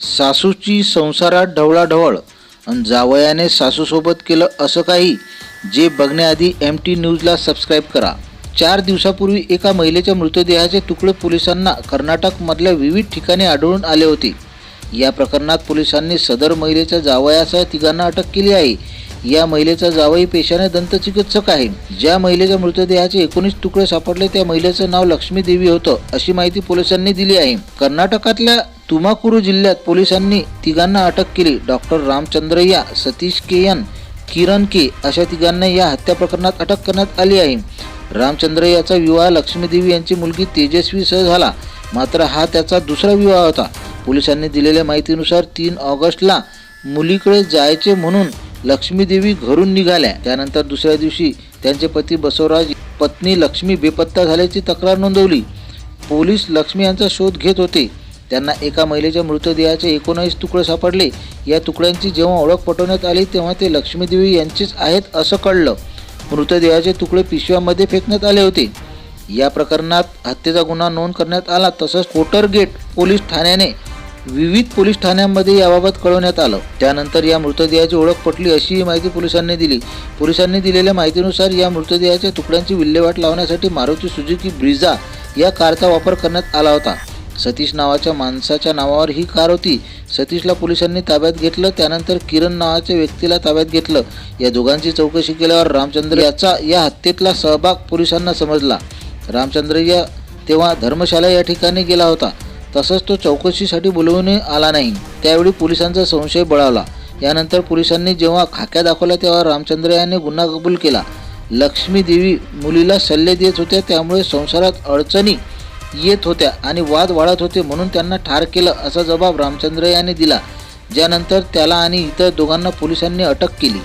सासूची संसारात ढवळाढवळ आणि जावयाने सासूसोबत केलं असं काही, जे बघण्याआधी MT न्यूजला सबस्क्राईब करा. 4 दिवसापूर्वी एका महिलेच्या मृतदेहाचे तुकडे पोलिसांना कर्नाटकमधल्या विविध ठिकाणी आढळून आले होते. या प्रकरणात पोलिसांनी सदर महिलेच्या जावयासह तिघांना अटक केली आहे. या महिलेचा जावई पेशाने दंतचिकित्सक आहे. ज्या महिलेच्या मृतदेहाचे 19 तुकडे सापडले त्या महिलेचं नाव लक्ष्मी देवी होतं, अशी माहिती पोलिसांनी दिली आहे. कर्नाटकातल्या तुमाकुरू जिल्ह्यात पोलिसांनी तिघांना अटक केली. डॉक्टर रामचंद्रय्या, सतीश KN, किरण K अशा तिघांना या हत्या प्रकरणात अटक करण्यात आली आहे. रामचंद्रय्याचा विवाह लक्ष्मीदेवी यांची मुलगी तेजस्वीसह झाला, मात्र हा त्याचा दुसरा विवाह होता. पोलिसांनी दिलेल्या माहितीनुसार 3 ऑगस्टला मुलीकडे जायचे म्हणून लक्ष्मीदेवी घरून निघाल्या. त्यानंतर दुसऱ्या दिवशी त्यांचे पती बसवराज, पत्नी लक्ष्मी बेपत्ता झाल्याची तक्रार नोंदवली. पोलीस लक्ष्मी यांचा शोध घेत होते. त्यांना एका महिलेच्या मृतदेहाचे 19 तुकडे सापडले. या तुकड्यांची जेव्हा ओळख पटवण्यात आली तेव्हा ते लक्ष्मीदेवी यांचेच आहेत असं कळलं. मृतदेहाचे तुकडे पिशव्यामध्ये फेकण्यात आले होते. या प्रकरणात हत्येचा गुन्हा नोंद करण्यात आला. तसंच कोटरगेट पोलीस ठाण्याने विविध पोलीस ठाण्यांमध्ये याबाबत कळवण्यात आलं. त्यानंतर या मृतदेहाची ओळख पटली अशी माहिती पोलिसांनी दिली. पोलिसांनी दिलेल्या माहितीनुसार या मृतदेहाच्या तुकड्यांची विल्हेवाट लावण्यासाठी मारुती सुझुकी ब्रिझा या कारचा वापर करण्यात आला होता. सतीश नावाच्या माणसाच्या नावावर ही कार होती. सतीशला पोलिसांनी ताब्यात घेतलं. त्यानंतर किरण नावाच्या व्यक्तीला ताब्यात घेतलं. या दोघांची चौकशी केल्यावर रामचंद्र याचा या हत्येतला सहभाग पोलिसांना समजला. रामचंद्रय्या तेव्हा धर्मशाला या ठिकाणी गेला होता. तसंच तो चौकशीसाठी बोलवून आला नाही. त्यावेळी पोलिसांचा संशय बळावला. यानंतर पोलिसांनी जेव्हा खाक्या दाखवल्या तेव्हा रामचंद्र याने गुन्हा कबूल केला. लक्ष्मी देवी मुलीला सल्ले देत होत्या, त्यामुळे संसारात अडचणी येत होत्या आणि वाद वाढत होते, म्हणून त्यांना ठार केलं असा जबाब रामचंद्र याने दिला. ज्यानंतर त्याला आणि इतर दोघांना पोलिसांनी अटक केली.